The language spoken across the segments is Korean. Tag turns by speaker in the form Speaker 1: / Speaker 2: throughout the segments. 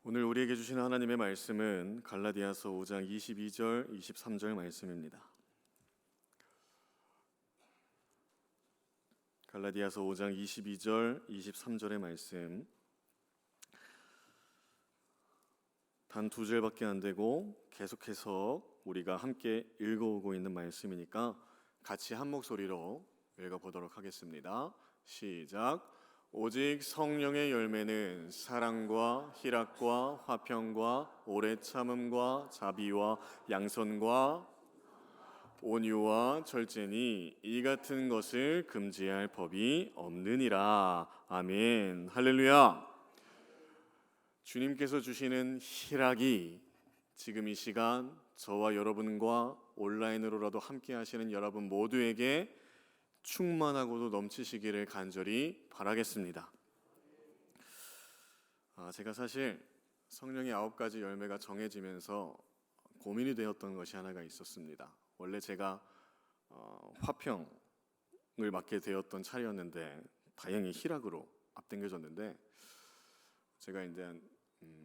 Speaker 1: 오늘 우리에게 주시는 하나님의 말씀은 갈라디아서 5장 22절, 23절 말씀입니다. 갈라디아서 5장 22절, 23절의 말씀 단 두 절밖에 안 되고 계속해서 우리가 함께 읽어오고 있는 말씀이니까 같이 한 목소리로 읽어보도록 하겠습니다. 시작. 오직 성령의 열매는 사랑과 희락과 화평과 오래 참음과 자비와 양선과 온유와 절제니 이 같은 것을 금지할 법이 없느니라. 아멘. 할렐루야. 주님께서 주시는 희락이 지금 이 시간 저와 여러분과 온라인으로라도 함께 하시는 여러분 모두에게 충만하고도 넘치시기를 간절히 바라겠습니다. 제가 사실 성령의 9가지 열매가 정해지면서 고민이 되었던 것이 하나가 있었습니다. 원래 제가 화평을 맡게 되었던 차례였는데 다행히 희락으로 앞당겨졌는데, 제가 이제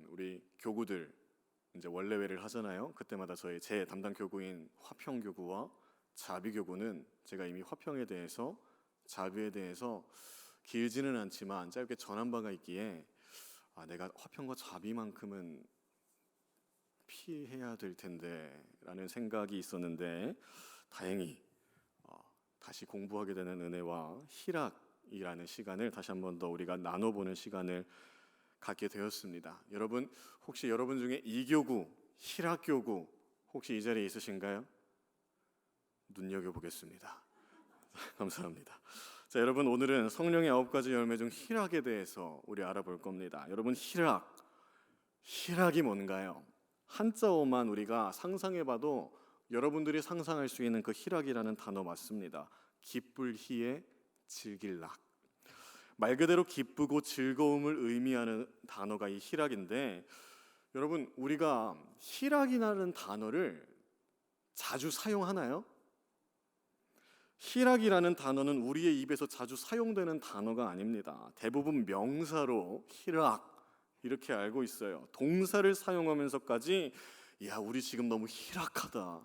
Speaker 1: 우리 교구들 이제 원래회를 하잖아요. 그때마다 제 담당 교구인 화평 교구와 자비 교구는 제가 이미 화평에 대해서 자비에 대해서 길지는 않지만 짧게 전한 바가 있기에 내가 화평과 자비만큼은 피해야 될 텐데 라는 생각이 있었는데, 다행히 다시 공부하게 되는 은혜와 희락이라는 시간을 다시 한 번 더 우리가 나눠보는 시간을 갖게 되었습니다. 여러분, 혹시 여러분 중에 이교구, 희락교구 혹시 이 자리에 있으신가요? 눈여겨보겠습니다. 감사합니다. 자, 여러분, 오늘은 성령의 9가지 열매 중 희락에 대해서 우리 알아볼 겁니다. 여러분, 희락이 뭔가요? 한자어만 우리가 상상해봐도 여러분들이 상상할 수 있는 그 희락이라는 단어 맞습니다. 기쁠 희에 즐길 락. 말 그대로 기쁘고 즐거움을 의미하는 단어가 이 희락인데, 여러분, 우리가 희락이라는 단어를 자주 사용하나요? 희락이라는 단어는 우리의 입에서 자주 사용되는 단어가 아닙니다. 대부분 명사로 희락 이렇게 알고 있어요. 동사를 사용하면서까지 우리 지금 너무 희락하다,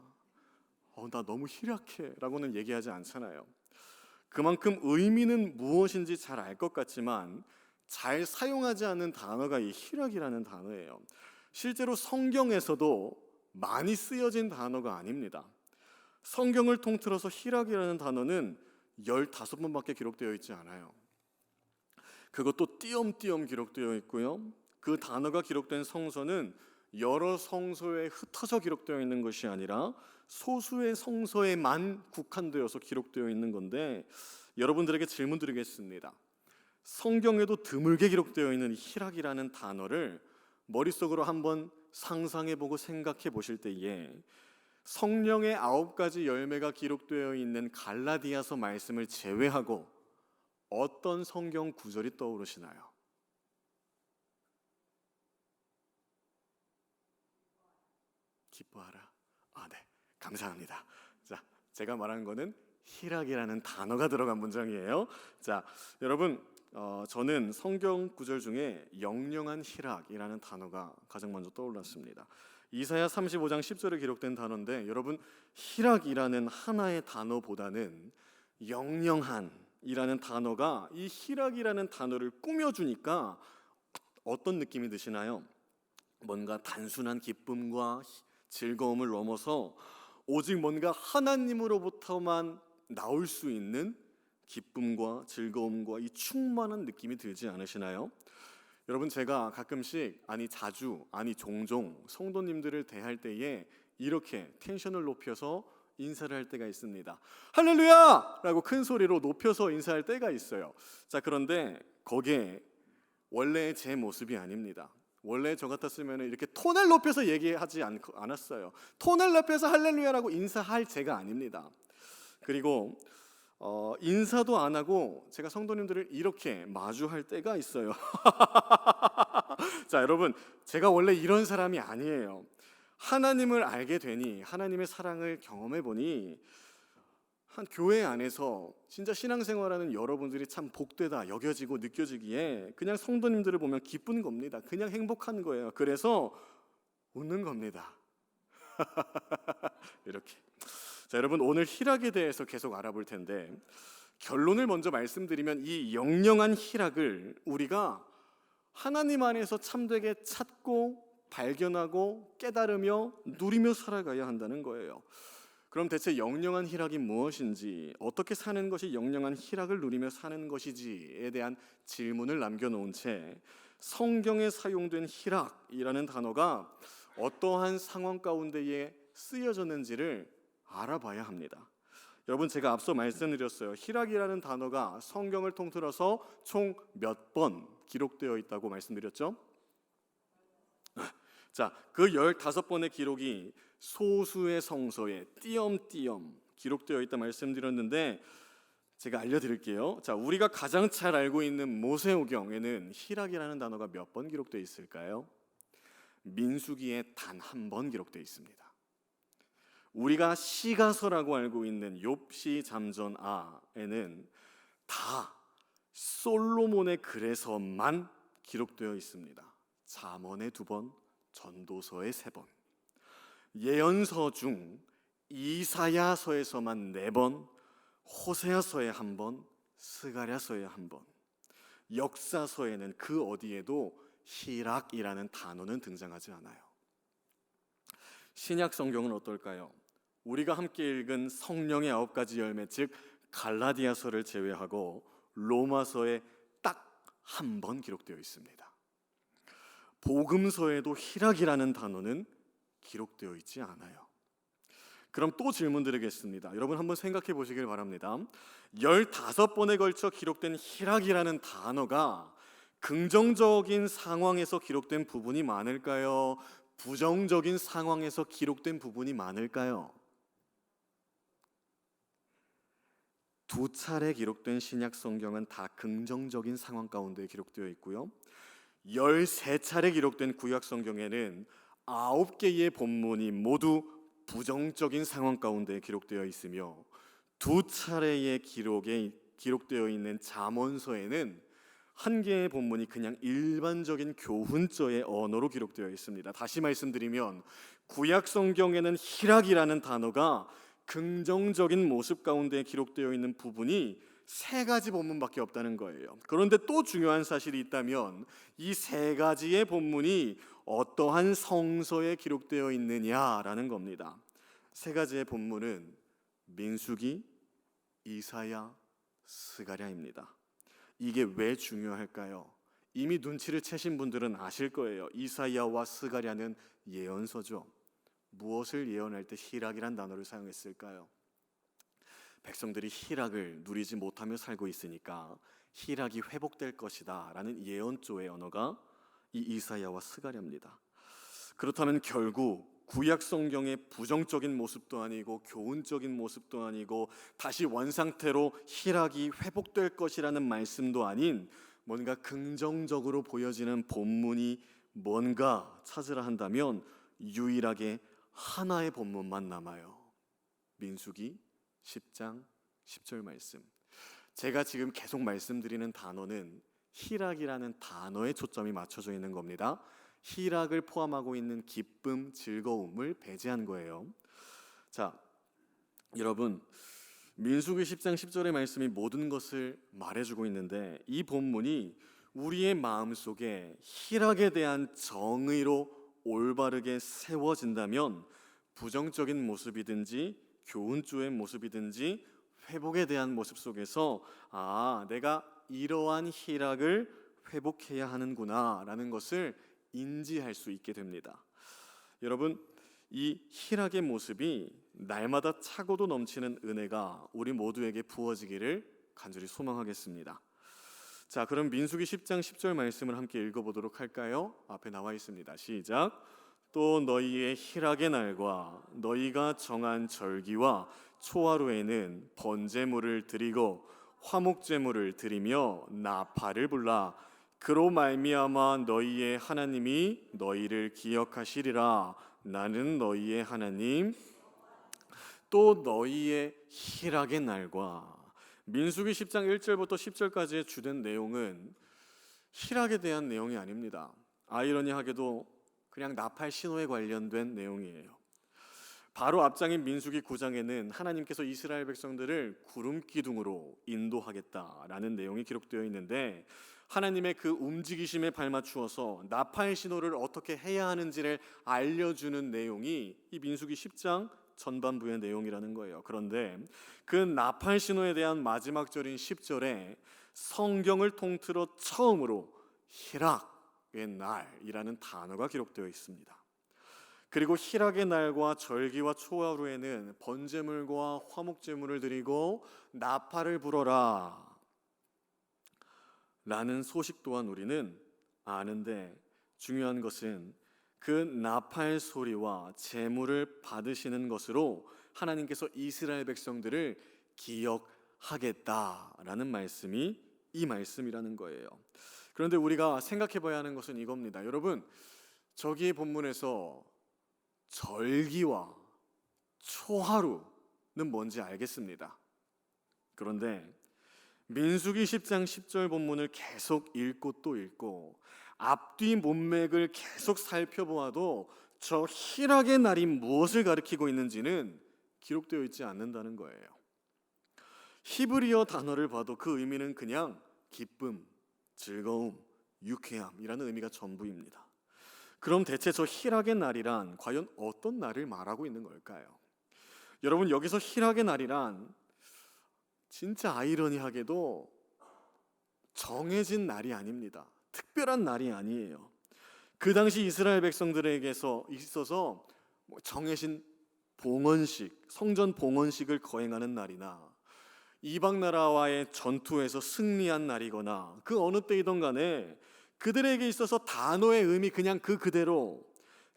Speaker 1: 나 너무 희락해 라고는 얘기하지 않잖아요. 그만큼 의미는 무엇인지 잘 알 것 같지만 잘 사용하지 않는 단어가 이 희락이라는 단어예요. 실제로 성경에서도 많이 쓰여진 단어가 아닙니다. 성경을 통틀어서 희락이라는 단어는 15번밖에 기록되어 있지 않아요. 그것도 띄엄띄엄 기록되어 있고요. 그 단어가 기록된 성서는 여러 성서에 흩어져 기록되어 있는 것이 아니라 소수의 성서에만 국한되어서 기록되어 있는 건데, 여러분들에게 질문 드리겠습니다. 성경에도 드물게 기록되어 있는 희락이라는 단어를 머릿속으로 한번 상상해보고 생각해 보실 때에 성령의 9가지 열매가 기록되어 있는 갈라디아서 말씀을 제외하고 어떤 성경 구절이 떠오르시나요? 기뻐하라. 네, 감사합니다. 자, 제가 말한 거는 희락이라는 단어가 들어간 문장이에요. 자, 여러분, 저는 성경 구절 중에 영영한 희락이라는 단어가 가장 먼저 떠올랐습니다. 이사야 35장 10절에 기록된 단어인데, 여러분, 희락이라는 하나의 단어보다는 영영한이라는 단어가 이 희락이라는 단어를 꾸며주니까 어떤 느낌이 드시나요? 뭔가 단순한 기쁨과 즐거움을 넘어서 오직 뭔가 하나님으로부터만 나올 수 있는 기쁨과 즐거움과 이 충만한 느낌이 들지 않으시나요? 여러분, 제가 가끔씩 자주 종종 성도님들을 대할 때에 이렇게 텐션을 높여서 인사를 할 때가 있습니다. 할렐루야! 라고 큰 소리로 높여서 인사할 때가 있어요. 자, 그런데 거기에 원래 제 모습이 아닙니다. 원래 저 같았으면 이렇게 톤을 높여서 얘기하지 않았어요. 톤을 높여서 할렐루야라고 인사할 제가 아닙니다. 그리고 인사도 안 하고 제가 성도님들을 이렇게 마주할 때가 있어요. 자, 여러분, 제가 원래 이런 사람이 아니에요. 하나님을 알게 되니, 하나님의 사랑을 경험해 보니 한 교회 안에서 진짜 신앙생활하는 여러분들이 참 복되다 여겨지고 느껴지기에 그냥 성도님들을 보면 기쁜 겁니다. 그냥 행복한 거예요. 그래서 웃는 겁니다. 이렇게. 자, 여러분 오늘 희락에 대해서 계속 알아볼 텐데 결론을 먼저 말씀드리면 이 영영한 희락을 우리가 하나님 안에서 참되게 찾고 발견하고 깨달으며 누리며 살아가야 한다는 거예요. 그럼 대체 영영한 희락이 무엇인지, 어떻게 사는 것이 영영한 희락을 누리며 사는 것이지에 대한 질문을 남겨놓은 채 성경에 사용된 희락이라는 단어가 어떠한 상황 가운데에 쓰여졌는지를 알아봐야 합니다. 여러분 제가 앞서 말씀드렸어요. 희락이라는 단어가 성경을 통틀어서 총 몇 번 기록되어 있다고 말씀드렸죠? 자, 그 15번의 기록이 소수의 성서에 띄엄띄엄 기록되어 있다 말씀드렸는데 제가 알려드릴게요. 자, 우리가 가장 잘 알고 있는 모세오경에는 희락이라는 단어가 몇 번 기록되어 있을까요? 민수기에 단 한 번 기록되어 있습니다. 우리가 시가서라고 알고 있는 욥시 잠전아에는 다 솔로몬의 글에서만 기록되어 있습니다. 잠언에 2번, 전도서에 3번, 예언서 중 이사야서에서만 4번, 호세아서에 1번, 스가랴서에 1번, 역사서에는 그 어디에도 희락이라는 단어는 등장하지 않아요. 신약 성경은 어떨까요? 우리가 함께 읽은 성령의 9가지 열매, 즉 갈라디아서를 제외하고 로마서에 딱 한 번 기록되어 있습니다. 복음서에도 희락이라는 단어는 기록되어 있지 않아요. 그럼 또 질문 드리겠습니다. 여러분 한번 생각해 보시길 바랍니다. 15번에 걸쳐 기록된 희락이라는 단어가 긍정적인 상황에서 기록된 부분이 많을까요? 부정적인 상황에서 기록된 부분이 많을까요? 2차례 기록된 신약 성경은 다 긍정적인 상황 가운데 기록되어 있고요. 13차례 기록된 구약 성경에는 9개의 본문이 모두 부정적인 상황 가운데 기록되어 있으며 2차례의 기록에 기록되어 있는 잠언서에는 1개의 본문이 그냥 일반적인 교훈자의 언어로 기록되어 있습니다. 다시 말씀드리면 구약 성경에는 희락이라는 단어가 긍정적인 모습 가운데 기록되어 있는 부분이 3가지 본문밖에 없다는 거예요. 그런데 또 중요한 사실이 있다면 이 3가지의 본문이 어떠한 성서에 기록되어 있느냐라는 겁니다. 3가지의 본문은 민수기, 이사야, 스가랴입니다. 이게 왜 중요할까요? 이미 눈치를 채신 분들은 아실 거예요. 이사야와 스가랴는 예언서죠. 무엇을 예언할 때 희락이란 단어를 사용했을까요? 백성들이 희락을 누리지 못하며 살고 있으니까 희락이 회복될 것이다 라는 예언조의 언어가 이 이사야와 스가랴입니다. 그렇다면 결국 구약 성경의 부정적인 모습도 아니고 교훈적인 모습도 아니고 다시 원상태로 희락이 회복될 것이라는 말씀도 아닌 뭔가 긍정적으로 보여지는 본문이 뭔가 찾으라 한다면 유일하게 하나의 본문만 남아요. 민수기 10장 10절 말씀. 제가 지금 계속 말씀드리는 단어는 희락이라는 단어에 초점이 맞춰져 있는 겁니다. 희락을 포함하고 있는 기쁨, 즐거움을 배제한 거예요. 자, 여러분 민수기 10장 10절의 말씀이 모든 것을 말해주고 있는데 이 본문이 우리의 마음속에 희락에 대한 정의로 올바르게 세워진다면 부정적인 모습이든지 교훈조의 모습이든지 회복에 대한 모습 속에서 내가 이러한 희락을 회복해야 하는구나 라는 것을 인지할 수 있게 됩니다. 여러분 이 희락의 모습이 날마다 차고도 넘치는 은혜가 우리 모두에게 부어지기를 간절히 소망하겠습니다. 자, 그럼 민수기 10장 10절 말씀을 함께 읽어보도록 할까요? 앞에 나와 있습니다. 시작. 또 너희의 희락의 날과 너희가 정한 절기와 초하루에는 번제물을 드리고 화목제물을 드리며 나팔을 불라 그로 말미암아 너희의 하나님이 너희를 기억하시리라. 나는 너희의 하나님. 또 너희의 희락의 날과 민수기 10장 1절부터 10절까지의 주된 내용은 희락에 대한 내용이 아닙니다. 아이러니하게도 그냥 나팔 신호에 관련된 내용이에요. 바로 앞장인 민수기 9장에는 하나님께서 이스라엘 백성들을 구름 기둥으로 인도하겠다라는 내용이 기록되어 있는데, 하나님의 그 움직이심에 발맞추어서 나팔 신호를 어떻게 해야 하는지를 알려주는 내용이 이 민수기 10장 전반부의 내용이라는 거예요. 그런데 그 나팔 신호에 대한 마지막 절인 10절에 성경을 통틀어 처음으로 희락의 날이라는 단어가 기록되어 있습니다. 그리고 희락의 날과 절기와 초하루에는 번제물과 화목제물을 드리고 나팔을 불어라 라는 소식 또한 우리는 아는데, 중요한 것은 그 나팔 소리와 제물을 받으시는 것으로 하나님께서 이스라엘 백성들을 기억하겠다라는 말씀이 이 말씀이라는 거예요. 그런데 우리가 생각해 봐야 하는 것은 이겁니다. 여러분, 저기의 본문에서 절기와 초하루는 뭔지 알겠습니다. 그런데 민수기 10장 10절 본문을 계속 읽고 또 읽고 앞뒤 문맥을 계속 살펴보아도 저 희락의 날이 무엇을 가리키고 있는지는 기록되어 있지 않는다는 거예요. 히브리어 단어를 봐도 그 의미는 그냥 기쁨, 즐거움, 유쾌함이라는 의미가 전부입니다. 그럼 대체 저 희락의 날이란 과연 어떤 날을 말하고 있는 걸까요? 여러분, 여기서 희락의 날이란 진짜 아이러니하게도 정해진 날이 아닙니다. 특별한 날이 아니에요. 그 당시 이스라엘 백성들에게서 있어서 정해진 봉헌식, 성전 봉헌식을 거행하는 날이나 이방 나라와의 전투에서 승리한 날이거나 그 어느 때이든 간에 그들에게 있어서 단어의 의미 그냥 그 그대로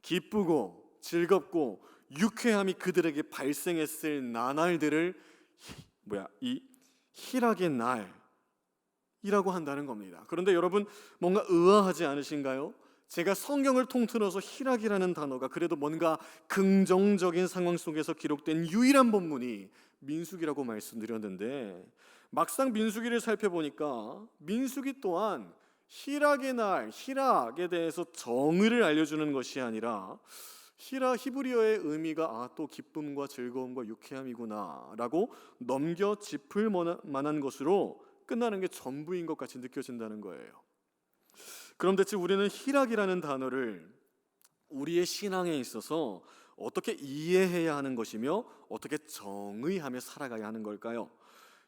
Speaker 1: 기쁘고 즐겁고 유쾌함이 그들에게 발생했을 나날들을 이 희락의 날이라고 한다는 겁니다. 그런데 여러분, 뭔가 의아하지 않으신가요? 제가 성경을 통틀어서 희락이라는 단어가 그래도 뭔가 긍정적인 상황 속에서 기록된 유일한 본문이 민수기라고 말씀드렸는데, 막상 민수기를 살펴보니까 민수기 또한 희락의 날, 희락에 대해서 정의를 알려주는 것이 아니라 히브리어의 의미가 또 기쁨과 즐거움과 유쾌함이구나 라고 넘겨 짚을 만한 것으로 끝나는 게 전부인 것 같이 느껴진다는 거예요. 그럼 대체 우리는 희락이라는 단어를 우리의 신앙에 있어서 어떻게 이해해야 하는 것이며 어떻게 정의하며 살아가야 하는 걸까요?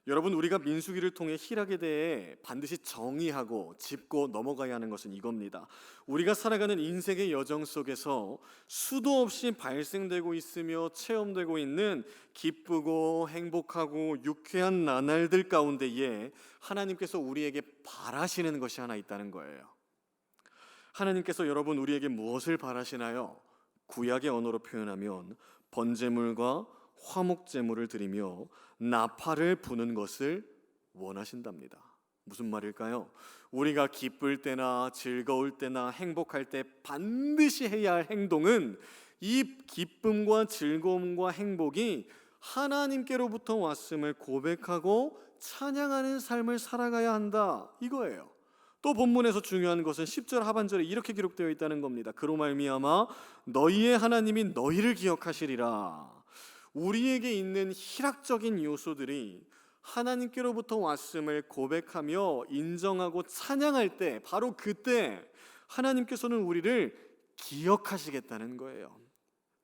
Speaker 1: 여러분, 우리가 민수기를 통해 희락에 대해 반드시 정의하고 짚고 넘어가야 하는 것은 이겁니다. 우리가 살아가는 인생의 여정 속에서 수도 없이 발생되고 있으며 체험되고 있는 기쁘고 행복하고 유쾌한 나날들 가운데에 하나님께서 우리에게 바라시는 것이 하나 있다는 거예요. 하나님께서 여러분 우리에게 무엇을 바라시나요? 구약의 언어로 표현하면 번제물과 화목제물을 드리며 나팔을 부는 것을 원하신답니다. 무슨 말일까요? 우리가 기쁠 때나 즐거울 때나 행복할 때 반드시 해야 할 행동은 이 기쁨과 즐거움과 행복이 하나님께로부터 왔음을 고백하고 찬양하는 삶을 살아가야 한다, 이거예요. 또 본문에서 중요한 것은 10절 하반절에 이렇게 기록되어 있다는 겁니다. 그로 말미암아 너희의 하나님이 너희를 기억하시리라. 우리에게 있는 희락적인 요소들이 하나님께로부터 왔음을 고백하며 인정하고 찬양할 때, 바로 그때 하나님께서는 우리를 기억하시겠다는 거예요.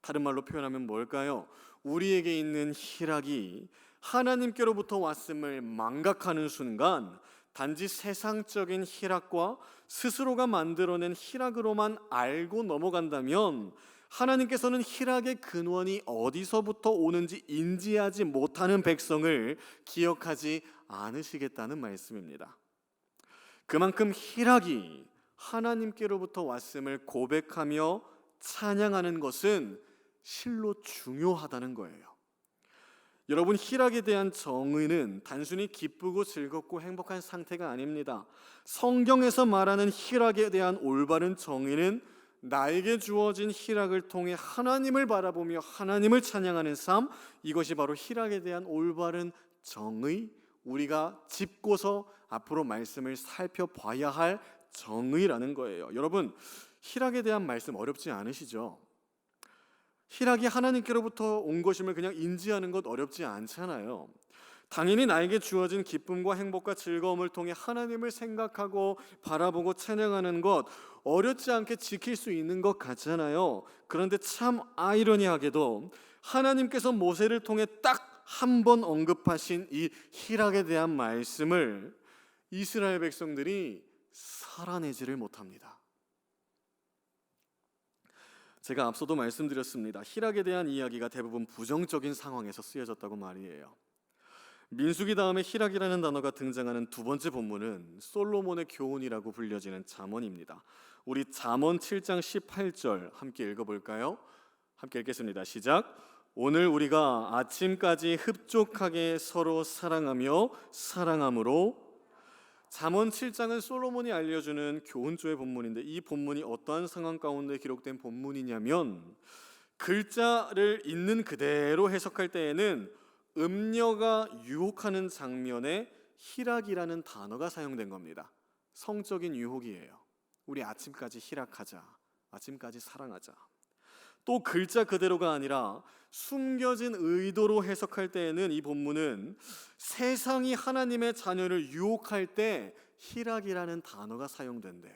Speaker 1: 다른 말로 표현하면 뭘까요? 우리에게 있는 희락이 하나님께로부터 왔음을 망각하는 순간 단지 세상적인 희락과 스스로가 만들어낸 희락으로만 알고 넘어간다면 하나님께서는 희락의 근원이 어디서부터 오는지 인지하지 못하는 백성을 기억하지 않으시겠다는 말씀입니다. 그만큼 희락이 하나님께로부터 왔음을 고백하며 찬양하는 것은 실로 중요하다는 거예요. 여러분, 희락에 대한 정의는 단순히 기쁘고 즐겁고 행복한 상태가 아닙니다. 성경에서 말하는 희락에 대한 올바른 정의는 나에게 주어진 희락을 통해 하나님을 바라보며 하나님을 찬양하는 삶, 이것이 바로 희락에 대한 올바른 정의, 우리가 짚고서 앞으로 말씀을 살펴봐야 할 정의라는 거예요. 여러분, 희락에 대한 말씀 어렵지 않으시죠? 희락이 하나님께로부터 온 것임을 그냥 인지하는 것 어렵지 않잖아요. 당연히 나에게 주어진 기쁨과 행복과 즐거움을 통해 하나님을 생각하고 바라보고 찬양하는 것 어렵지 않게 지킬 수 있는 것 같잖아요. 그런데 참 아이러니하게도 하나님께서 모세를 통해 딱 한 번 언급하신 이 희락에 대한 말씀을 이스라엘 백성들이 살아내지를 못합니다. 제가 앞서도 말씀드렸습니다. 희락에 대한 이야기가 대부분 부정적인 상황에서 쓰여졌다고 말이에요. 민수기 다음에 희락이라는 단어가 등장하는 두 번째 본문은 솔로몬의 교훈이라고 불려지는 잠언입니다. 우리 잠언 7장 18절 함께 읽어볼까요? 함께 읽겠습니다. 시작. 오늘 우리가 아침까지 흡족하게 서로 사랑하며 사랑함으로. 잠언 7장은 솔로몬이 알려주는 교훈조의 본문인데, 이 본문이 어떠한 상황 가운데 기록된 본문이냐면, 글자를 있는 그대로 해석할 때에는 음녀가 유혹하는 장면에 희락이라는 단어가 사용된 겁니다. 성적인 유혹이에요. 우리 아침까지 희락하자, 아침까지 사랑하자. 또 글자 그대로가 아니라 숨겨진 의도로 해석할 때에는 이 본문은 세상이 하나님의 자녀를 유혹할 때 희락이라는 단어가 사용된대요.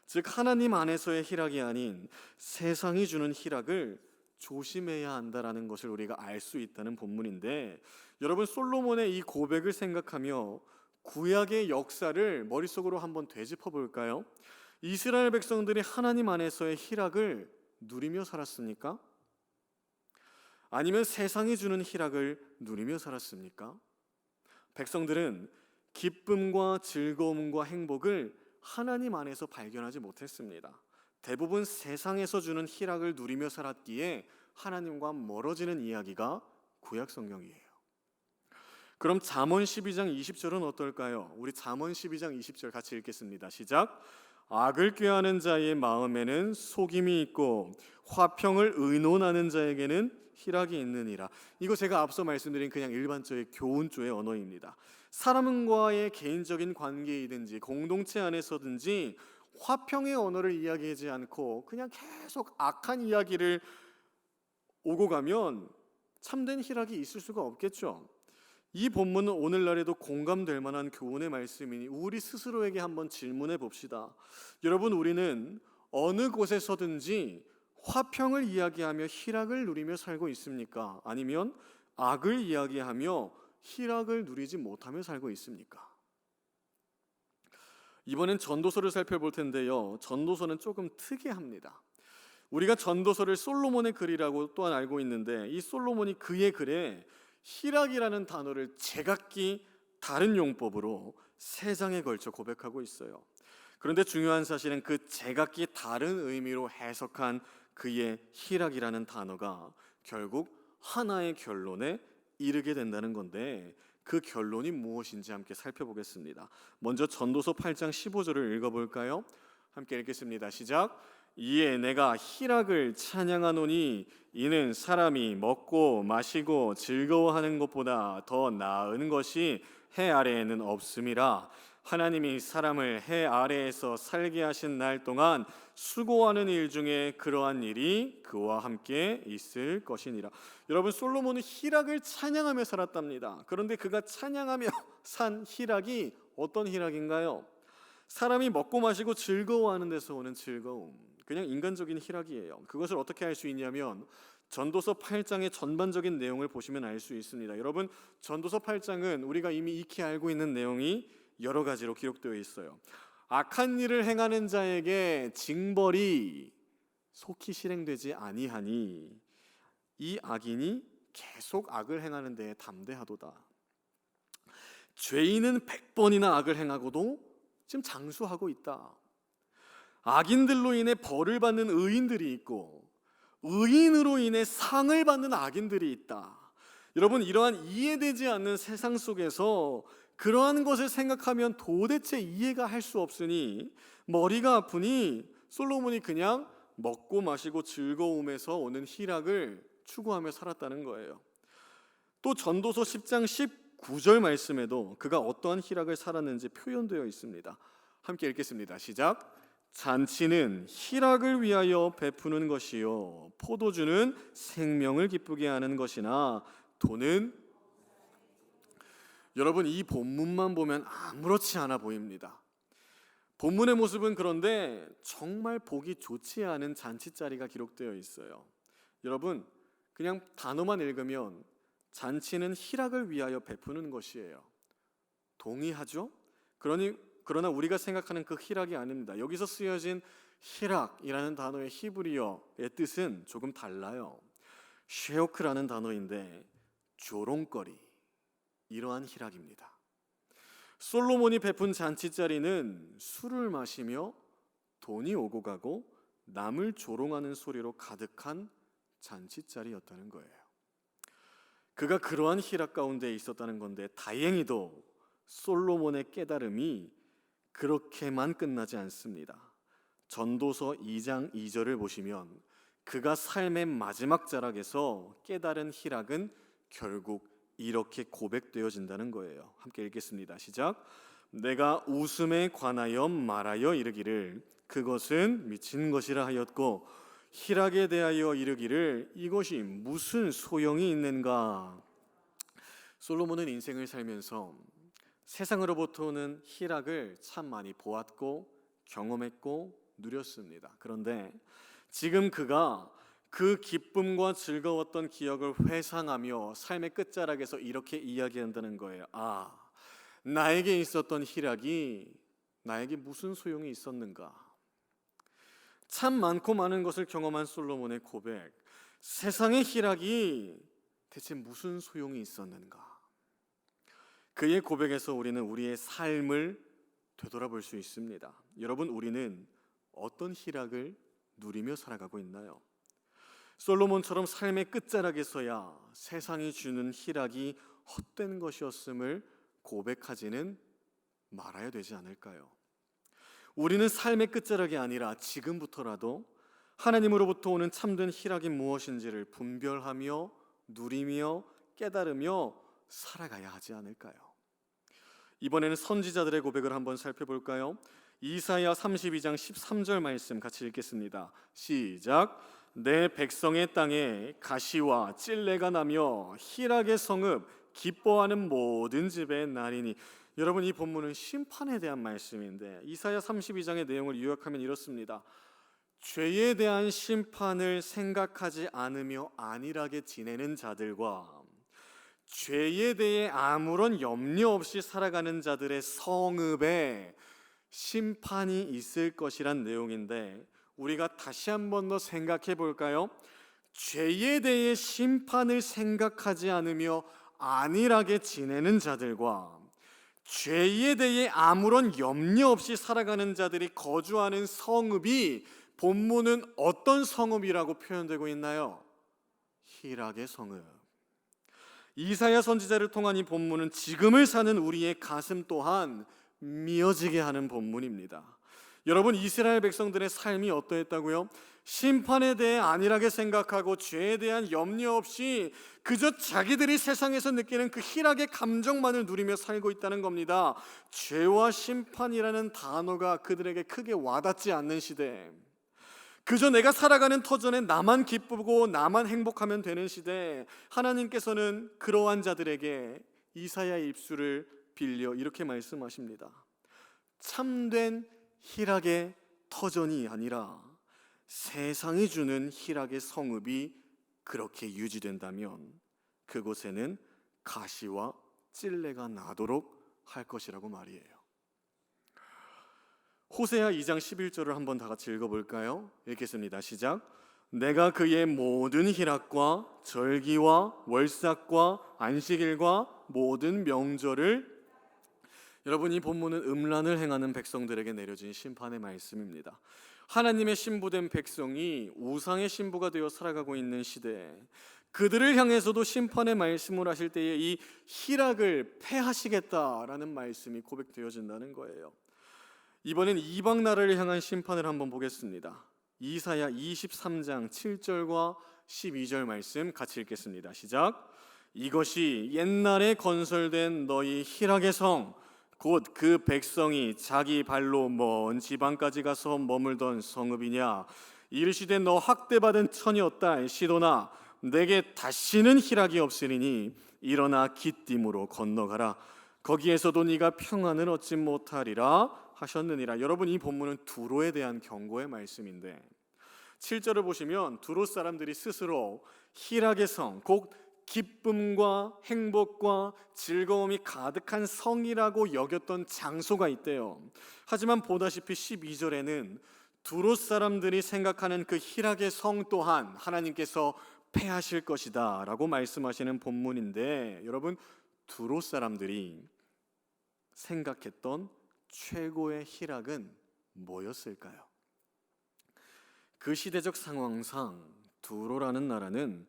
Speaker 1: 즉 하나님 안에서의 희락이 아닌 세상이 주는 희락을 조심해야 한다라는 것을 우리가 알 수 있다는 본문인데, 여러분 솔로몬의 이 고백을 생각하며 구약의 역사를 머릿속으로 한번 되짚어 볼까요? 이스라엘 백성들이 하나님 안에서의 희락을 누리며 살았습니까? 아니면 세상이 주는 희락을 누리며 살았습니까? 백성들은 기쁨과 즐거움과 행복을 하나님 안에서 발견하지 못했습니다. 대부분 세상에서 주는 희락을 누리며 살았기에 하나님과 멀어지는 이야기가 구약 성경이에요. 그럼 잠언 12장 20절은 어떨까요? 우리 잠언 12장 20절 같이 읽겠습니다. 시작. 악을 꾀하는 자의 마음에는 속임이 있고 화평을 의논하는 자에게는 희락이 있느니라. 이거 제가 앞서 말씀드린 그냥 일반적인 교훈조의 언어입니다. 사람과의 개인적인 관계이든지 공동체 안에서든지 화평의 언어를 이야기하지 않고 그냥 계속 악한 이야기를 오고 가면 참된 희락이 있을 수가 없겠죠. 이 본문은 오늘날에도 공감될 만한 교훈의 말씀이니 우리 스스로에게 한번 질문해 봅시다. 여러분, 우리는 어느 곳에서든지 화평을 이야기하며 희락을 누리며 살고 있습니까? 아니면 악을 이야기하며 희락을 누리지 못하며 살고 있습니까? 이번엔 전도서를 살펴볼 텐데요. 전도서는 조금 특이합니다. 우리가 전도서를 솔로몬의 글이라고 또한 알고 있는데, 이 솔로몬이 그의 글에 희락이라는 단어를 제각기 다른 용법으로 3장에 걸쳐 고백하고 있어요. 그런데 중요한 사실은 그 제각기 다른 의미로 해석한 그의 희락이라는 단어가 결국 하나의 결론에 이르게 된다는 건데, 그 결론이 무엇인지 함께 살펴보겠습니다. 먼저 전도서 8장 15절을 읽어볼까요? 함께 읽겠습니다. 시작. 이에 내가 희락을 찬양하노니 이는 사람이 먹고 마시고 즐거워하는 것보다 더 나은 것이 해 아래에는 없음이라. 하나님이 사람을 해 아래에서 살게 하신 날 동안 수고하는 일 중에 그러한 일이 그와 함께 있을 것이니라. 여러분, 솔로몬은 희락을 찬양하며 살았답니다. 그런데 그가 찬양하며 산 희락이 어떤 희락인가요? 사람이 먹고 마시고 즐거워하는 데서 오는 즐거움, 그냥 인간적인 희락이에요. 그것을 어떻게 알 수 있냐면 전도서 8장의 전반적인 내용을 보시면 알 수 있습니다. 여러분, 전도서 8장은 우리가 이미 익히 알고 있는 내용이 여러 가지로 기록되어 있어요. 악한 일을 행하는 자에게 징벌이 속히 실행되지 아니하니 이 악인이 계속 악을 행하는 데에 담대하도다. 죄인은 100번이나 악을 행하고도 지금 장수하고 있다. 악인들로 인해 벌을 받는 의인들이 있고 의인으로 인해 상을 받는 악인들이 있다. 여러분, 이러한 이해되지 않는 세상 속에서 그러한 것을 생각하면 도대체 이해가 할 수 없으니 머리가 아프니 솔로몬이 그냥 먹고 마시고 즐거움에서 오는 희락을 추구하며 살았다는 거예요. 또 전도서 10장 19절 말씀에도 그가 어떠한 희락을 살았는지 표현되어 있습니다. 함께 읽겠습니다. 시작. 잔치는 희락을 위하여 베푸는 것이요 포도주는 생명을 기쁘게 하는 것이나 돈은, 여러분 이 본문만 보면 아무렇지 않아 보입니다. 본문의 모습은 그런데 정말 보기 좋지 않은 잔치자리가 기록되어 있어요. 여러분 그냥 단어만 읽으면 잔치는 희락을 위하여 베푸는 것이에요. 동의하죠? 그러나 우리가 생각하는 그 희락이 아닙니다. 여기서 쓰여진 희락이라는 단어의 히브리어의 뜻은 조금 달라요. 쉐오크라는 단어인데 조롱거리, 이러한 희락입니다. 솔로몬이 베푼 잔치자리는 술을 마시며 돈이 오고 가고 남을 조롱하는 소리로 가득한 잔치자리였다는 거예요. 그가 그러한 희락 가운데 있었다는 건데 다행히도 솔로몬의 깨달음이 그렇게만 끝나지 않습니다. 전도서 2장 2절을 보시면 그가 삶의 마지막 자락에서 깨달은 희락은 결국 이렇게 고백되어진다는 거예요. 함께 읽겠습니다. 시작. 내가 웃음에 관하여 말하여 이르기를 그것은 미친 것이라 하였고 희락에 대하여 이르기를 이것이 무슨 소용이 있는가. 솔로몬은 인생을 살면서 세상으로부터 오는 희락을 참 많이 보았고 경험했고 누렸습니다. 그런데 지금 그가 그 기쁨과 즐거웠던 기억을 회상하며 삶의 끝자락에서 이렇게 이야기한다는 거예요. 나에게 있었던 희락이 나에게 무슨 소용이 있었는가. 참 많고 많은 것을 경험한 솔로몬의 고백, 세상의 희락이 대체 무슨 소용이 있었는가. 그의 고백에서 우리는 우리의 삶을 되돌아볼 수 있습니다. 여러분 우리는 어떤 희락을 누리며 살아가고 있나요? 솔로몬처럼 삶의 끝자락에서야 세상이 주는 희락이 헛된 것이었음을 고백하지는 말아야 되지 않을까요? 우리는 삶의 끝자락이 아니라 지금부터라도 하나님으로부터 오는 참된 희락이 무엇인지를 분별하며 누리며 깨달으며 살아가야 하지 않을까요? 이번에는 선지자들의 고백을 한번 살펴볼까요? 이사야 32장 13절 말씀 같이 읽겠습니다. 시작. 내 백성의 땅에 가시와 찔레가 나며 희락의 성읍 기뻐하는 모든 집의 날이니. 여러분 이 본문은 심판에 대한 말씀인데 이사야 32장의 내용을 요약하면 이렇습니다. 죄에 대한 심판을 생각하지 않으며 안일하게 지내는 자들과 죄에 대해 아무런 염려 없이 살아가는 자들의 성읍에 심판이 있을 것이란 내용인데 우리가 다시 한 번 더 생각해 볼까요? 죄에 대해 심판을 생각하지 않으며 안일하게 지내는 자들과 죄에 대해 아무런 염려 없이 살아가는 자들이 거주하는 성읍이 본문은 어떤 성읍이라고 표현되고 있나요? 희락의 성읍. 이사야 선지자를 통한 이 본문은 지금을 사는 우리의 가슴 또한 미어지게 하는 본문입니다. 여러분 이스라엘 백성들의 삶이 어떠했다고요? 심판에 대해 안일하게 생각하고 죄에 대한 염려 없이 그저 자기들이 세상에서 느끼는 그 희락의 감정만을 누리며 살고 있다는 겁니다. 죄와 심판이라는 단어가 그들에게 크게 와닿지 않는 시대, 그저 내가 살아가는 터전에 나만 기쁘고 나만 행복하면 되는 시대, 하나님께서는 그러한 자들에게 이사야의 입술을 빌려 이렇게 말씀하십니다. 참된 희락의 터전이 아니라 세상이 주는 희락의 성읍이 그렇게 유지된다면 그곳에는 가시와 찔레가 나도록 할 것이라고 말이에요. 호세아 2장 11절을 한번 다 같이 읽어볼까요? 읽겠습니다. 시작. 내가 그의 모든 희락과 절기와 월삭과 안식일과 모든 명절을. 여러분 이 본문은 음란을 행하는 백성들에게 내려진 심판의 말씀입니다. 하나님의 신부된 백성이 우상의 신부가 되어 살아가고 있는 시대에 그들을 향해서도 심판의 말씀을 하실 때에 이 희락을 패하시겠다라는 말씀이 고백되어진다는 거예요. 이번엔 이방 나라를 향한 심판을 한번 보겠습니다. 이사야 23장 7절과 12절 말씀 같이 읽겠습니다. 시작. 이것이 옛날에 건설된 너희 희락의 성, 곧 그 백성이 자기 발로 먼 지방까지 가서 머물던 성읍이냐. 이르시되 너 학대받은 처녀 딸 시도나, 내게 다시는 희락이 없으리니 일어나 기띔으로 건너가라. 거기에서도 네가 평안을 얻지 못하리라 하셨느니라. 여러분, 이 본문은 두로에 대한 경고의 말씀인데 7절을 보시면 두로 사람들이 스스로 희락의 성, 곧 기쁨과 행복과 즐거움이 가득한 성이라고 여겼던 장소가 있대요. 하지만 보다시피 12절에는 두로 사람들이 생각하는 그 희락의 성 또한 하나님께서 패하실 것이다 라고 말씀하시는 본문인데, 여러분, 두로 사람들이 생각했던 최고의 희락은 뭐였을까요? 그 시대적 상황상 두로라는 나라는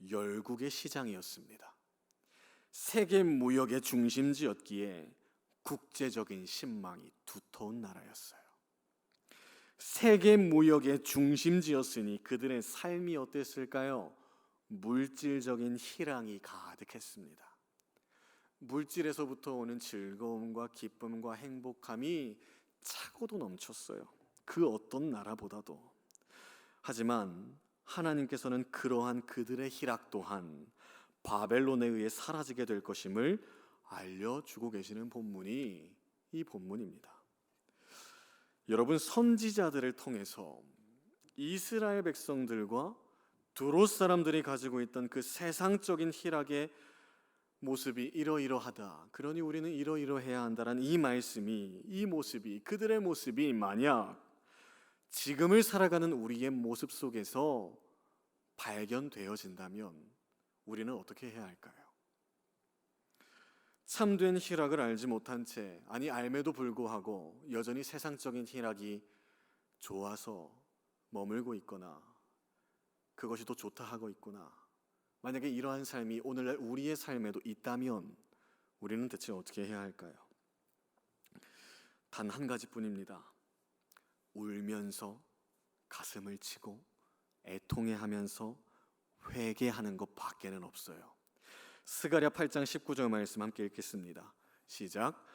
Speaker 1: 열국의 시장이었습니다. 세계 무역의 중심지였기에 국제적인 신망이 두터운 나라였어요. 세계 무역의 중심지였으니 그들의 삶이 어땠을까요? 물질적인 희락이 가득했습니다. 물질에서부터 오는 즐거움과 기쁨과 행복함이 차고도 넘쳤어요. 그 어떤 나라보다도. 하지만 하나님께서는 그러한 그들의 희락 또한 바벨론에 의해 사라지게 될 것임을 알려주고 계시는 본문이 이 본문입니다. 여러분, 선지자들을 통해서 이스라엘 백성들과 두로 사람들이 가지고 있던 그 세상적인 희락의 모습이 이러이러하다, 그러니 우리는 이러이러해야 한다라는 이 말씀이, 이 모습이, 그들의 모습이 만약 지금을 살아가는 우리의 모습 속에서 발견되어진다면 우리는 어떻게 해야 할까요? 참된 희락을 알지 못한 채, 아니 알매도 불구하고 여전히 세상적인 희락이 좋아서 머물고 있거나 그것이 더 좋다 하고 있구나, 만약에 이러한 삶이 오늘날 우리의 삶에도 있다면 우리는 대체 어떻게 해야 할까요? 단 한 가지뿐입니다. 울면서 가슴을 치고 애통해하면서 회개하는 것 밖에는 없어요. 스가랴 8장 19절 말씀 함께 읽겠습니다. 시작.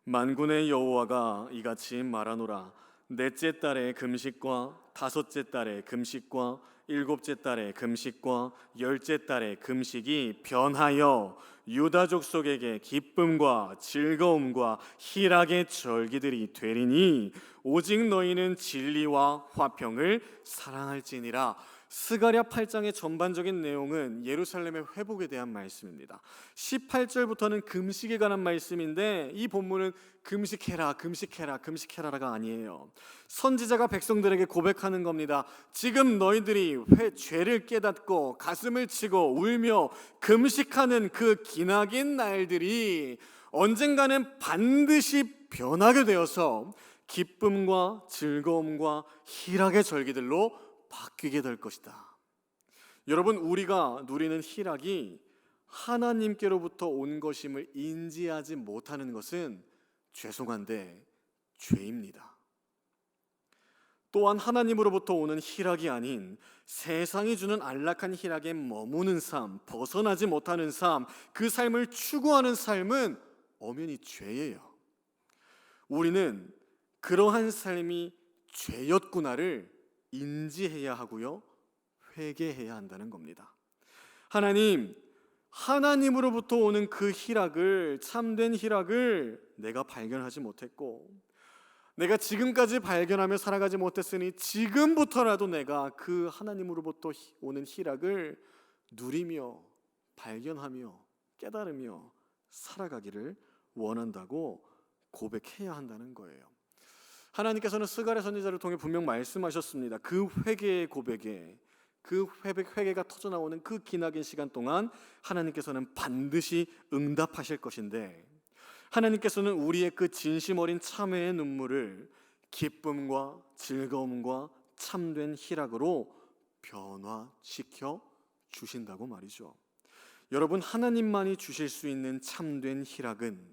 Speaker 1: 만군의 여호와가 이같이 말하노라. 넷째 달에 금식과 다섯째 달에 금식과 일곱째 달에 금식과 열째 달에 금식이 변하여 유다 족속에게 기쁨과 즐거움과 희락의 절기들이 되리니 오직 너희는 진리와 화평을 사랑할지니라. 스가랴 8장의 전반적인 내용은 예루살렘의 회복에 대한 말씀입니다. 18절부터는 금식에 관한 말씀인데 이 본문은 금식해라, 금식해라, 금식해라가 아니에요. 선지자가 백성들에게 고백하는 겁니다. 지금 너희들이 죄를 깨닫고 가슴을 치고 울며 금식하는 그 기나긴 날들이 언젠가는 반드시 변하게 되어서 기쁨과 즐거움과 희락의 절기들로 바뀌게 될 것이다. 여러분, 우리가 누리는 희락이 하나님께로부터 온 것임을 인지하지 못하는 것은 죄송한데 죄입니다. 또한 하나님으로부터 오는 희락이 아닌 세상이 주는 안락한 희락에 머무는 삶, 벗어나지 못하는 삶, 그 삶을 추구하는 삶은 엄연히 죄예요. 우리는 그러한 삶이 죄였구나를 인지해야 하고요, 회개해야 한다는 겁니다. 하나님으로부터 오는 그 희락을, 참된 희락을 내가 발견하지 못했고 내가 지금까지 발견하며 살아가지 못했으니 지금부터라도 내가 그 하나님으로부터 오는 희락을 누리며 발견하며 깨달으며 살아가기를 원한다고 고백해야 한다는 거예요. 하나님께서는 스가랴 선지자를 통해 분명 말씀하셨습니다. 그 회개의 고백에, 그 회개가 터져나오는 그 기나긴 시간 동안 하나님께서는 반드시 응답하실 것인데, 하나님께서는 우리의 그 진심 어린 참회의 눈물을 기쁨과 즐거움과 참된 희락으로 변화시켜 주신다고 말이죠. 여러분, 하나님만이 주실 수 있는 참된 희락은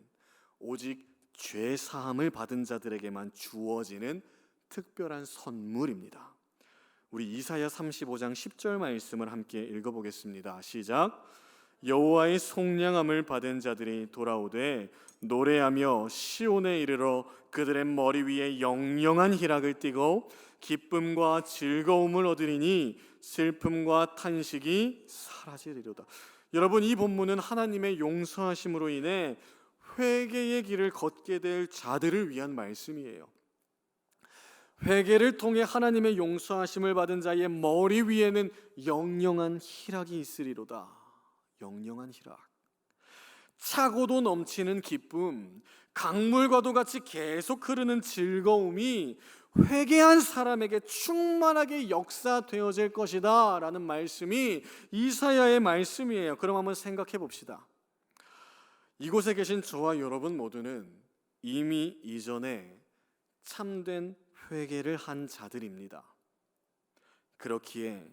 Speaker 1: 오직 죄 사함을 받은 자들에게만 주어지는 특별한 선물입니다. 우리 이사야 35장 10절 말씀을 함께 읽어보겠습니다. 시작. 여호와의 속량함을 받은 자들이 돌아오되 노래하며 시온에 이르러 그들의 머리 위에 영영한 희락을 띠고 기쁨과 즐거움을 얻으리니 슬픔과 탄식이 사라지리로다. 여러분, 이 본문은 하나님의 용서하심으로 인해 회개의 길을 걷게 될 자들을 위한 말씀이에요. 회개를 통해 하나님의 용서하심을 받은 자의 머리 위에는 영영한 희락이 있으리로다. 영영한 희락. 차고도 넘치는 기쁨, 강물과도 같이 계속 흐르는 즐거움이 회개한 사람에게 충만하게 역사되어질 것이다 라는 말씀이 이사야의 말씀이에요. 그럼 한번 생각해 봅시다. 이곳에 계신 저와 여러분 모두는 이미 이전에 참된 회개를 한 자들입니다. 그렇기에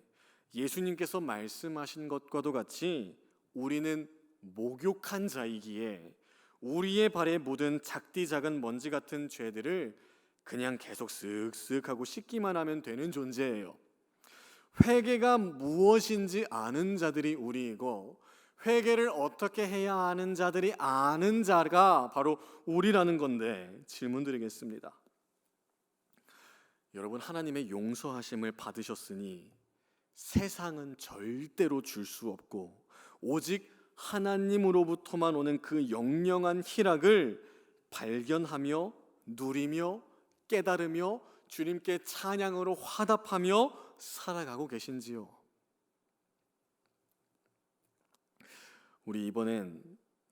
Speaker 1: 예수님께서 말씀하신 것과도 같이 우리는 목욕한 자이기에 우리의 발에 묻은 작디 작은 먼지 같은 죄들을 그냥 계속 쓱쓱하고 씻기만 하면 되는 존재예요. 회개가 무엇인지 아는 자들이 우리이고 회개를 어떻게 해야 하는 자들이 아는 자가 바로 우리라는 건데, 질문 드리겠습니다. 여러분, 하나님의 용서하심을 받으셨으니 세상은 절대로 줄 수 없고 오직 하나님으로부터만 오는 그 영영한 희락을 발견하며 누리며 깨달으며 주님께 찬양으로 화답하며 살아가고 계신지요? 우리 이번엔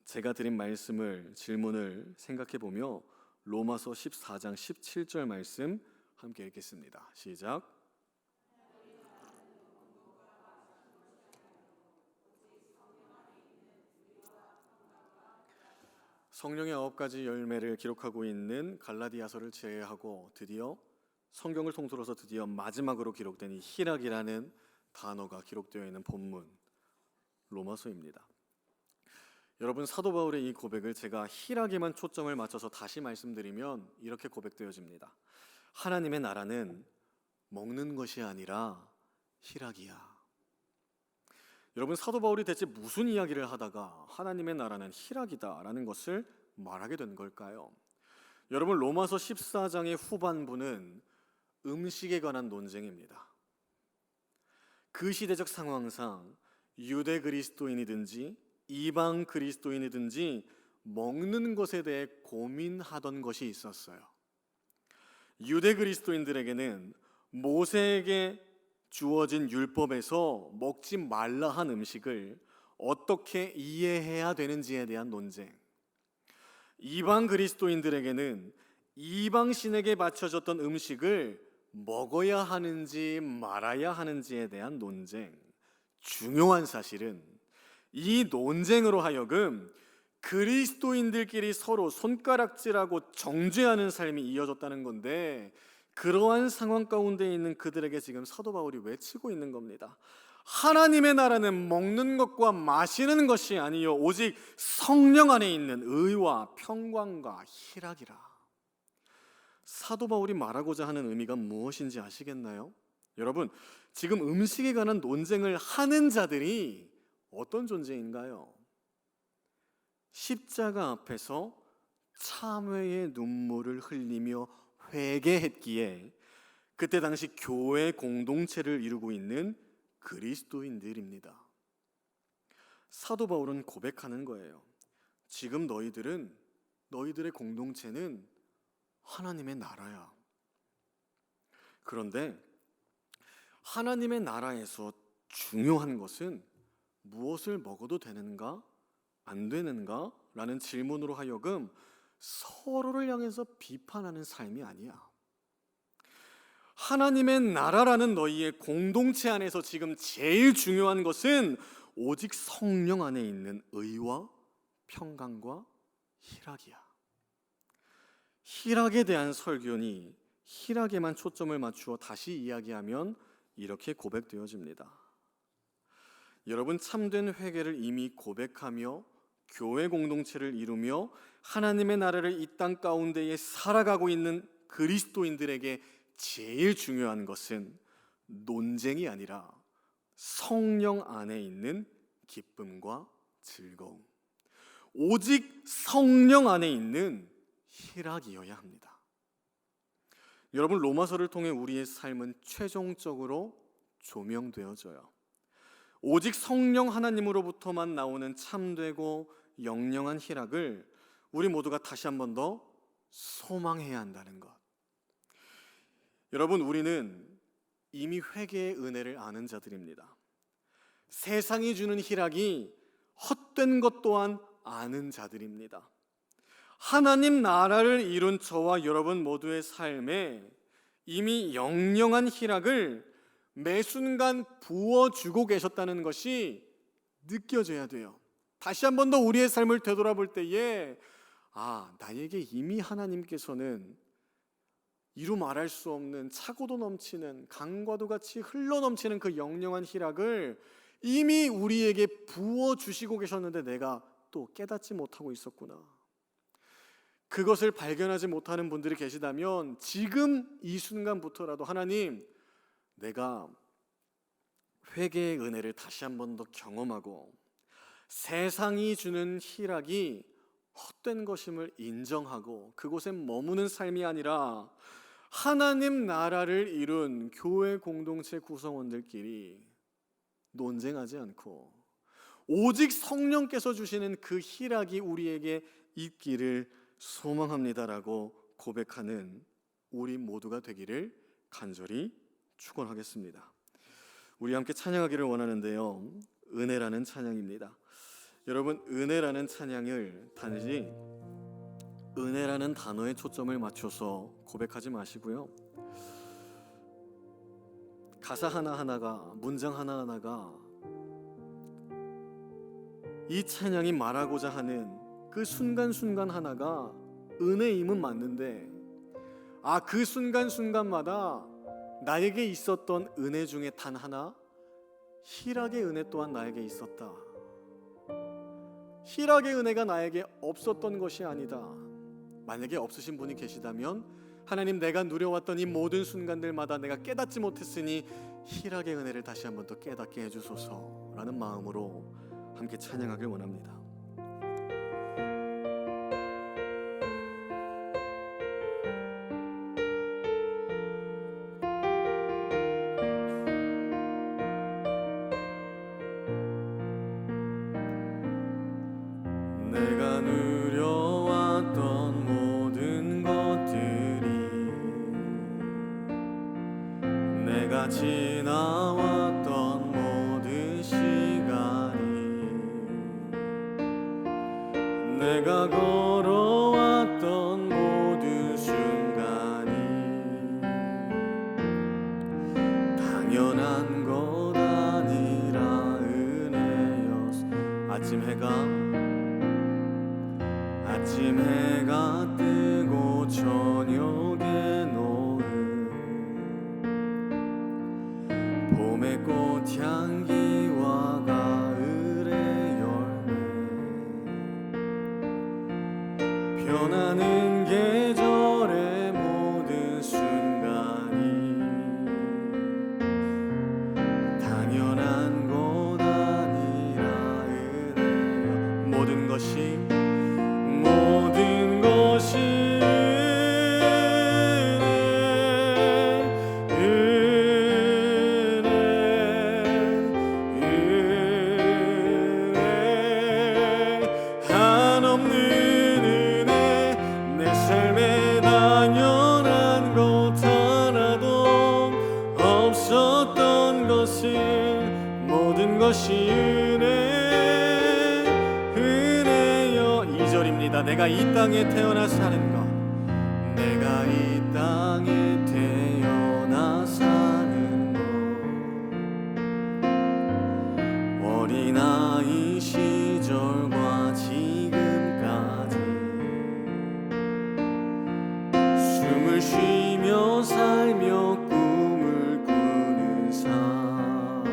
Speaker 1: 제가 드린 말씀을, 질문을 생각해 보며 로마서 14장 17절 말씀 함께 읽겠습니다. 시작. 성령의 9가지 열매를 기록하고 있는 갈라디아서를 제외하고 드디어 성경을 통틀어서 드디어 마지막으로 기록된 이 희락이라는 단어가 기록되어 있는 본문 로마서입니다. 여러분, 사도 바울의 이 고백을 제가 희락에만 초점을 맞춰서 다시 말씀드리면 이렇게 고백되어집니다. 하나님의 나라는 먹는 것이 아니라 희락이야. 여러분, 사도 바울이 대체 무슨 이야기를 하다가 하나님의 나라는 희락이다라는 것을 말하게 된 걸까요? 여러분, 로마서 14장의 후반부는 음식에 관한 논쟁입니다. 그 시대적 상황상 유대 그리스도인이든지 이방 그리스도인이든지 먹는 것에 대해 고민하던 것이 있었어요. 유대 그리스도인들에게는 모세에게 주어진 율법에서 먹지 말라 한 음식을 어떻게 이해해야 되는지에 대한 논쟁, 이방 그리스도인들에게는 이방 신에게 바쳐졌던 음식을 먹어야 하는지 말아야 하는지에 대한 논쟁. 중요한 사실은 이 논쟁으로 하여금 그리스도인들끼리 서로 손가락질하고 정죄하는 삶이 이어졌다는 건데, 그러한 상황 가운데 있는 그들에게 지금 사도 바울이 외치고 있는 겁니다. 하나님의 나라는 먹는 것과 마시는 것이 아니요 오직 성령 안에 있는 의와 평강과 희락이라. 사도 바울이 말하고자 하는 의미가 무엇인지 아시겠나요? 여러분, 지금 음식에 관한 논쟁을 하는 자들이 어떤 존재인가요? 십자가 앞에서 참회의 눈물을 흘리며 회개했기에 그때 당시 교회 공동체를 이루고 있는 그리스도인들입니다. 사도 바울은 고백하는 거예요. 지금 너희들의 공동체는 하나님의 나라야. 그런데 하나님의 나라에서 중요한 것은 무엇을 먹어도 되는가 안 되는가 라는 질문으로 하여금 서로를 향해서 비판하는 삶이 아니야. 하나님의 나라라는 너희의 공동체 안에서 지금 제일 중요한 것은 오직 성령 안에 있는 의와 평강과 희락이야. 희락에 대한 설교니 희락에만 초점을 맞추어 다시 이야기하면 이렇게 고백되어집니다. 여러분, 참된 회개를 이미 고백하며 교회 공동체를 이루며 하나님의 나라를 이 땅 가운데에 살아가고 있는 그리스도인들에게 제일 중요한 것은 논쟁이 아니라 성령 안에 있는 기쁨과 즐거움, 오직 성령 안에 있는 희락이어야 합니다. 여러분, 로마서를 통해 우리의 삶은 최종적으로 조명되어져요. 오직 성령 하나님으로부터만 나오는 참되고 영영한 희락을 우리 모두가 다시 한 번 더 소망해야 한다는 것. 여러분, 우리는 이미 회개의 은혜를 아는 자들입니다. 세상이 주는 희락이 헛된 것 또한 아는 자들입니다. 하나님 나라를 이룬 저와 여러분 모두의 삶에 이미 영영한 희락을 매 순간 부어주고 계셨다는 것이 느껴져야 돼요. 다시 한 번 더 우리의 삶을 되돌아볼 때에 나에게 이미 하나님께서는 이루 말할 수 없는 차고도 넘치는 강과도 같이 흘러넘치는 그 영영한 희락을 이미 우리에게 부어주시고 계셨는데 내가 또 깨닫지 못하고 있었구나. 그것을 발견하지 못하는 분들이 계시다면 지금 이 순간부터라도 하나님, 내가 회개의 은혜를 다시 한 번 더 경험하고 세상이 주는 희락이 헛된 것임을 인정하고 그곳에 머무는 삶이 아니라 하나님 나라를 이룬 교회 공동체 구성원들끼리 논쟁하지 않고 오직 성령께서 주시는 그 희락이 우리에게 있기를 소망합니다라고 고백하는 우리 모두가 되기를 간절히 축원하겠습니다. 우리 함께 찬양하기를 원하는데요, 은혜라는 찬양입니다. 여러분, 은혜라는 찬양을 단지 은혜라는 단어에 초점을 맞춰서 고백하지 마시고요, 가사 하나하나가, 문장 하나하나가 이 찬양이 말하고자 하는 그 순간순간 하나가 은혜임은 맞는데 그 순간순간마다 나에게 있었던 은혜 중에 단 하나, 희락의 은혜 또한 나에게 있었다. 희락의 은혜가 나에게 없었던 것이 아니다. 만약에 없으신 분이 계시다면 하나님, 내가 누려왔던 이 모든 순간들마다 내가 깨닫지 못했으니 희락의 은혜를 다시 한번 더 깨닫게 해주소서라는 마음으로 함께 찬양하길 원합니다. 내가 누려왔던 모든 것들이, 내가 지나왔던 모든 시간이, 내가 걸어왔던 모든 순간이 당연한 것 아니라 은혜였어. 아침 해가 뜨고 저녁에 노을, 봄의 꽃향기와 가을의 열매, 변하는 계절의 모든 순간이 당연한 것 아니라 은혜여. 모든 것이 한없는 은혜, 내 삶에 당연한 것 하나도 없었던 것을 모든 것이 은혜여. 2절입니다. 내가 이 땅에 태어나 사는 것, 내가 이 땅에 태어나 사는 것, 어린아이 시절과 지금까지 숨을 쉬며 살며 꿈을 꾸는 삶,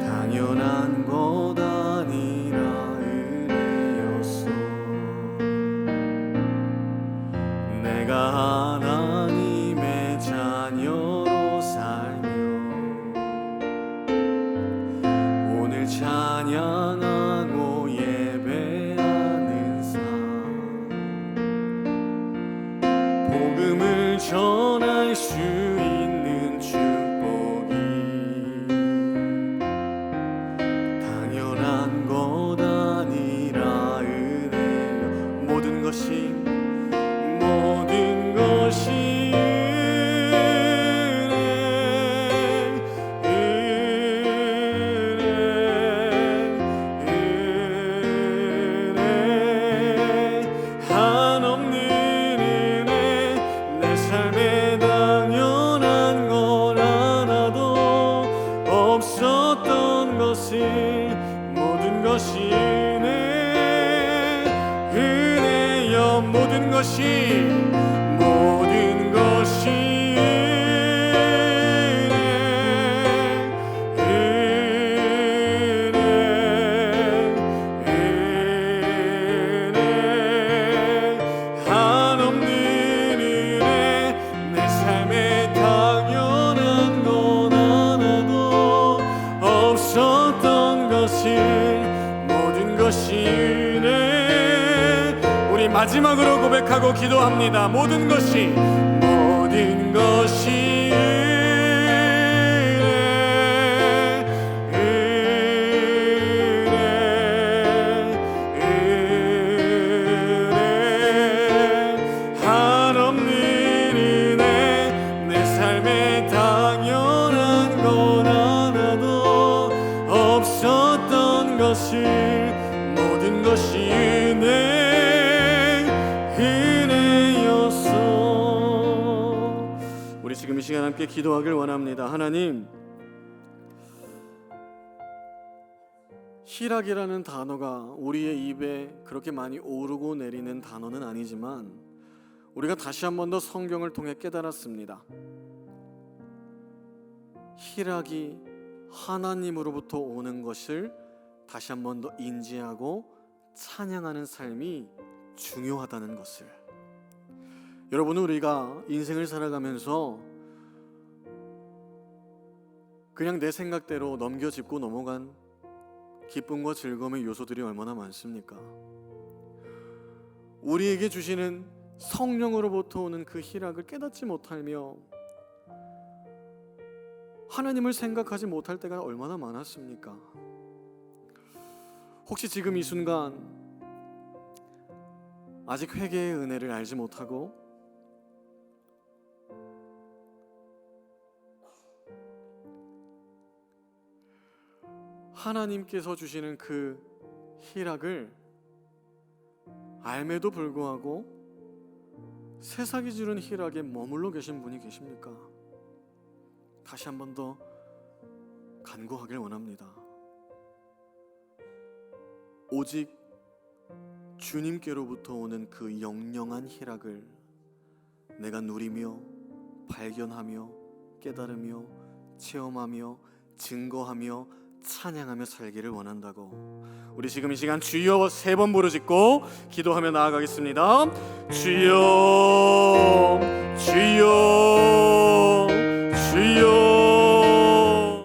Speaker 1: 당연한 것 아니라 은혜였소. 것이 모든 것이 마지막으로 고백하고 기도합니다. 모든 것이 한없는 은혜 내 삶에 당연한 건 하나도 없었던 것을 모든 것이 은혜였어. 우리 지금 이 시간 함께 기도하길 원합니다. 하나님, 희락이라는 단어가 우리의 입에 그렇게 많이 오르고 내리는 단어는 아니지만 우리가 다시 한 번 더 성경을 통해 깨달았습니다. 희락이 하나님으로부터 오는 것을 다시 한 번 더 인지하고 찬양하는 삶이 중요하다는 것을. 여러분은 우리가 인생을 살아가면서 그냥 내 생각대로 넘겨짚고 넘어간 기쁨과 즐거움의 요소들이 얼마나 많습니까? 우리에게 주시는 성령으로부터 오는 그 희락을 깨닫지 못하며 하나님을 생각하지 못할 때가 얼마나 많았습니까? 혹시 지금 이 순간 아직 회개의 은혜를 알지 못하고 하나님께서 주시는 그 희락을 알매도 불구하고 세상이 주는 희락에 머물러 계신 분이 계십니까? 다시 한 번 더 간구하길 원합니다. 오직 주님께로부터 오는 그 영영한 희락을 내가 누리며 발견하며 깨달으며 체험하며 증거하며 찬양하며 살기를 원한다고. 우리 지금 이 시간 주여 3번 부르짖고 기도하며 나아가겠습니다. 주여, 주여.